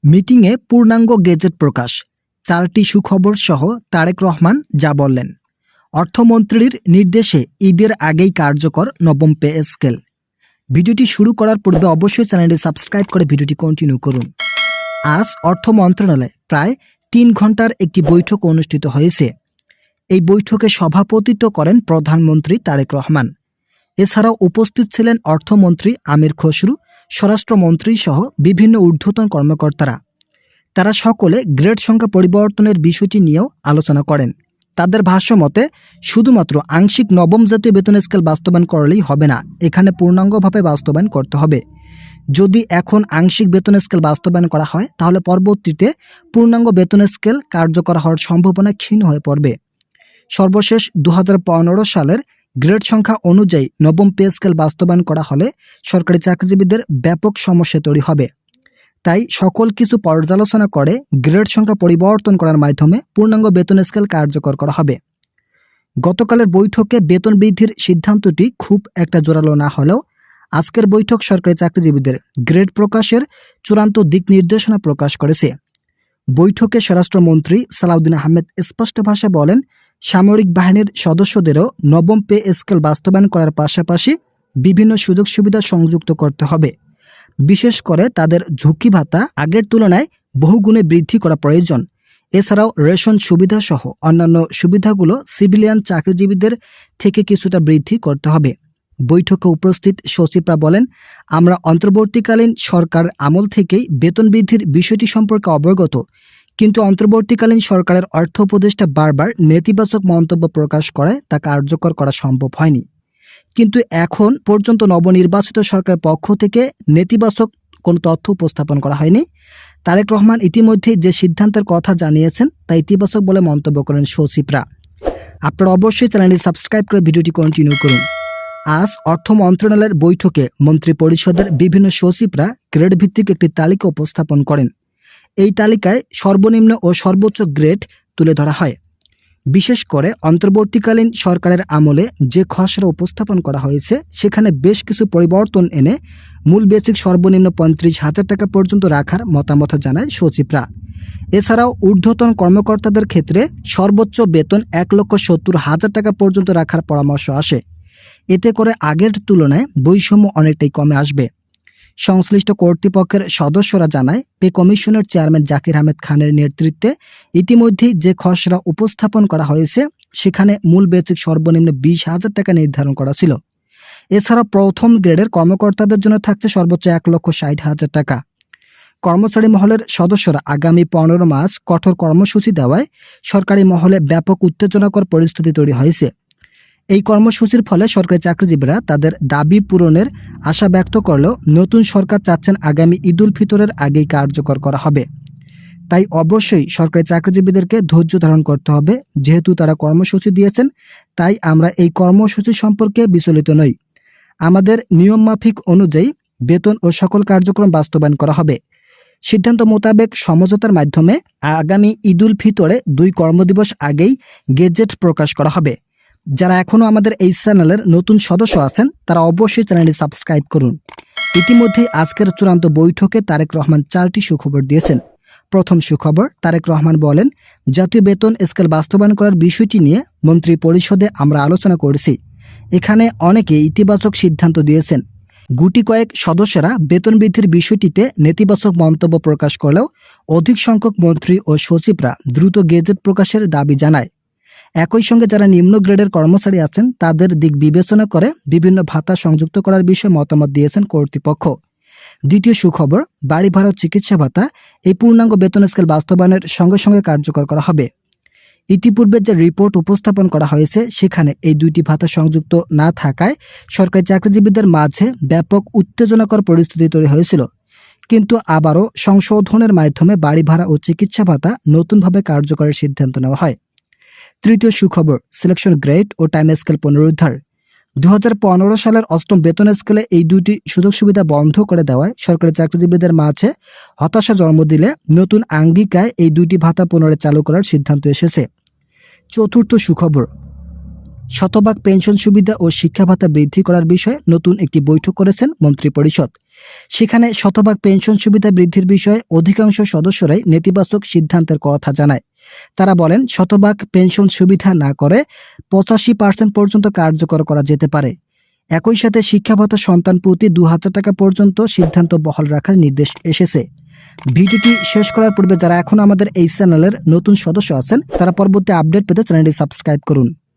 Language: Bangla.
মিটিংয়ে পূর্ণাঙ্গ গেজেট প্রকাশ, 4টি সুখবর সহ তারেক রহমান যা বললেন। অর্থমন্ত্রীর নির্দেশে ঈদের আগেই কার্যকর নবম পে স্কেল। ভিডিওটি শুরু করার পূর্বে অবশ্যই চ্যানেলটি সাবস্ক্রাইব করে ভিডিওটি কন্টিনিউ করুন। আজ অর্থ মন্ত্রণালয়ে প্রায় 3 ঘন্টার একটি বৈঠক অনুষ্ঠিত হয়েছে। এই বৈঠকে সভাপতিত্ব করেন প্রধানমন্ত্রী তারেক রহমান। এছাড়াও উপস্থিত ছিলেন অর্থমন্ত্রী আমির খসরু, স্বরাষ্ট্রমন্ত্রী সহ বিভিন্ন ঊর্ধ্বতন কর্মকর্তারা। তারা সকলে গ্রেড সংখ্যা পরিবর্তনের বিষয়টি নিয়েও আলোচনা করেন। তাদের ভাষ্যমতে শুধুমাত্র আংশিক নবম জাতীয় বেতন স্কেল বাস্তবায়ন করলেই হবে না, এখানে পূর্ণাঙ্গভাবে বাস্তবায়ন করতে হবে। যদি এখন আংশিক বেতন স্কেল বাস্তবায়ন করা হয় তাহলে পরবর্তীতে পূর্ণাঙ্গ বেতন স্কেল কার্যকর হওয়ার সম্ভাবনা ক্ষীণ হয়ে পড়বে। সর্বশেষ 2015 সালের গ্রেড সংখ্যা অনুযায়ী নবম পে স্কেল বাস্তবায়ন করা হলে সরকারি চাকরিজীবীদের ব্যাপক সমস্যা তৈরি হবে। তাই সকল কিছু পর্যালোচনা করে গ্রেড সংখ্যা পরিবর্তন করার মাধ্যমে পূর্ণাঙ্গ বেতন স্কেল কার্যকর করা হবে। গতকালের বৈঠকে বেতন বৃদ্ধির সিদ্ধান্তটি খুব একটা জোরালো না হলেও আজকের বৈঠক সরকারি চাকরিজীবীদের গ্রেড প্রকাশের চূড়ান্ত দিক নির্দেশনা প্রকাশ করেছে। বৈঠকে স্বরাষ্ট্রমন্ত্রী সালাউদ্দিন আহমেদ স্পষ্ট ভাষায় বলেন, সামরিক বাহিনীর সদস্যদেরও নবম পে স্কেল বাস্তবায়ন করার পাশাপাশি বিভিন্ন সুযোগ সুবিধা সংযুক্ত করতে হবে। বিশেষ করে তাদের ঝুঁকি ভাতা আগের তুলনায় বহুগুণে বৃদ্ধি করা প্রয়োজন। এছাড়াও রেশন সুবিধা সহ অন্যান্য সুবিধাগুলো সিভিলিয়ান চাকরিজীবীদের থেকে কিছুটা বৃদ্ধি করতে হবে। বৈঠকে উপস্থিত সচিবরা বলেন, আমরা অন্তর্বর্তীকালীন সরকার আমল থেকেই বেতন বৃদ্ধির বিষয়টি সম্পর্কে অবগত, কিন্তু অন্তর্বর্তীকালীন সরকারের অর্থ উপদেষ্টা বারবার নেতিবাচক মন্তব্য প্রকাশ করায় তা কার্যকর করা সম্ভব হয়নি। কিন্তু এখন পর্যন্ত নবনির্বাচিত সরকারের পক্ষ থেকে নেতিবাচক কোনো তথ্য উপস্থাপন করা হয়নি। তারেক রহমান ইতিমধ্যেই যে সিদ্ধান্তের কথা জানিয়েছেন তা ইতিবাচক বলে মন্তব্য করেন সচিবরা। আপনারা অবশ্যই চ্যানেলটি সাবস্ক্রাইব করে ভিডিওটি কন্টিনিউ করুন। আজ অর্থ মন্ত্রণালয়ের বৈঠকে মন্ত্রী পরিষদের বিভিন্ন সচিবরা গ্রেড ভিত্তিক একটি তালিকা উপস্থাপন করেন। এই তালিকায় সর্বনিম্ন ও সর্বোচ্চ গ্রেড তুলে ধরা হয়। বিশেষ করে অন্তর্বর্তীকালীন সরকারের আমলে যে খসড়া উপস্থাপন করা হয়েছে সেখানে বেশ কিছু পরিবর্তন এনে মূল বেসিক সর্বনিম্ন 35,000 টাকা পর্যন্ত রাখার মতামত জানায় সচিবরা। এছাড়াও ঊর্ধ্বতন কর্মকর্তাদের ক্ষেত্রে সর্বোচ্চ বেতন 1,70,000 টাকা পর্যন্ত রাখার পরামর্শ আসে। এতে করে আগের তুলনায় বৈষম্য অনেকটাই কমে আসবে। সংশ্লিষ্ট কর্তৃপক্ষের সদস্যরা জানায়, পে কমিশনের চেয়ারম্যান জাকির আহমেদ খানের নেতৃত্বে ইতিমধ্যেই যে খসড়া উপস্থাপন করা হয়েছে সেখানে মূল বেসিক সর্বনিম্ন 20,000 টাকা নির্ধারণ করা ছিল। এছাড়া প্রথম গ্রেডের কর্মকর্তাদের জন্য থাকছে সর্বোচ্চ 1,60,000 টাকা। কর্মচারী মহলের সদস্যরা আগামী 15 মার্চ কঠোর কর্মসূচি দেওয়ায় সরকারি মহলে ব্যাপক উত্তেজনাকর পরিস্থিতি তৈরি হয়েছে। এই কর্মসূচির ফলে সরকারি চাকরিজীবীরা তাদের দাবি পূরণের আশা ব্যক্ত করলেও নতুন সরকার চাচ্ছেন আগামী ঈদ উল ফিতরের আগেই কার্যকর করা হবে। তাই অবশ্যই সরকারি চাকরিজীবীদেরকে ধৈর্য ধারণ করতে হবে। যেহেতু তারা কর্মসূচি দিয়েছেন তাই আমরা এই কর্মসূচি সম্পর্কে বিচলিত নই। আমাদের নিয়মমাফিক অনুযায়ী বেতন ও সকল কার্যক্রম বাস্তবায়ন করা হবে। সিদ্ধান্ত মোতাবেক সমঝোতার মাধ্যমে আগামী ঈদ উল ফিতরে 2 কর্মদিবস আগেই গেজেট প্রকাশ করা হবে। যারা এখনও আমাদের এই চ্যানেলের নতুন সদস্য আছেন তারা অবশ্যই চ্যানেলটি সাবস্ক্রাইব করুন। ইতিমধ্যেই আজকের চূড়ান্ত বৈঠকে তারেক রহমান 4টি সুখবর দিয়েছেন। প্রথম সুখবর, তারেক রহমান বলেন, জাতীয় বেতন স্কেল বাস্তবায়ন করার বিষয়টি নিয়ে মন্ত্রী পরিষদে আমরা আলোচনা করেছি। এখানে অনেকে ইতিবাচক সিদ্ধান্ত দিয়েছেন। গুটি কয়েক সদস্যরা বেতন বৃদ্ধির বিষয়টিতে নেতিবাচক মন্তব্য প্রকাশ করলেও অধিক সংখ্যক মন্ত্রী ও সচিবরা দ্রুত গেজেট প্রকাশের দাবি জানায়। একই সঙ্গে যারা নিম্ন গ্রেডের কর্মচারী আছেন তাদের দিক বিবেচনা করে বিভিন্ন ভাতা সংযুক্ত করার বিষয়ে মতামত দিয়েছেন কর্তৃপক্ষ। দ্বিতীয় সুখবর, বাড়ি ভাড়া ও চিকিৎসা ভাতা এই পূর্ণাঙ্গ বেতন স্কেল বাস্তবায়নের সঙ্গে সঙ্গে কার্যকর করা হবে। ইতিপূর্বে যে রিপোর্ট উপস্থাপন করা হয়েছে সেখানে এই 2টি ভাতা সংযুক্ত না থাকায় সরকারি চাকরিজীবীদের মাঝে ব্যাপক উত্তেজনাকর পরিস্থিতি তৈরি হয়েছিল। কিন্তু আবারও সংশোধনের মাধ্যমে বাড়ি ভাড়া ও চিকিৎসা ভাতা নতুনভাবে কার্যকরের সিদ্ধান্ত নেওয়া হয়। তৃতীয় সুখবর, সিলেকশন গ্রেড ও টাইম স্কেল পুনরুদ্ধার। 2015 সালের 8ম বেতন স্কেলে এই 2টি সুযোগ সুবিধা বন্ধ করে দেওয়ায় সরকারি চাকরিজীবীদের মাঝে হতাশা জন্ম দিলে নতুন আঙ্গিকায় এই 2টি ভাতা পুনরায় চালু করার সিদ্ধান্ত এসেছে। চতুর্থ সুখবর, শতভাগ পেনশন সুবিধা ও শিক্ষা ভাতা বৃদ্ধি করার বিষয়ে নতুন একটি বৈঠক করেছেন মন্ত্রিপরিষদ। সেখানে শতভাগ পেনশন সুবিধা বৃদ্ধির বিষয়ে অধিকাংশ সদস্যরাই নেতিবাচক সিদ্ধান্তের কথা জানায়। তারা বলেন, শতভাগ পেনশন সুবিধা না করে 85% পর্যন্ত কার্যকর করা যেতে পারে। একই সাথে শিক্ষা ভাতা সন্তান প্রতি 2000 টাকা পর্যন্ত সিদ্ধান্ত বহাল রাখার নির্দেশ এসেছে। ভিডিওটি শেষ করার পূর্বে যারা এখন আমাদের এই চ্যানেলের নতুন সদস্য আছেন তারা পরবর্তী আপডেট পেতে চ্যানেলটি সাবস্ক্রাইব করুন।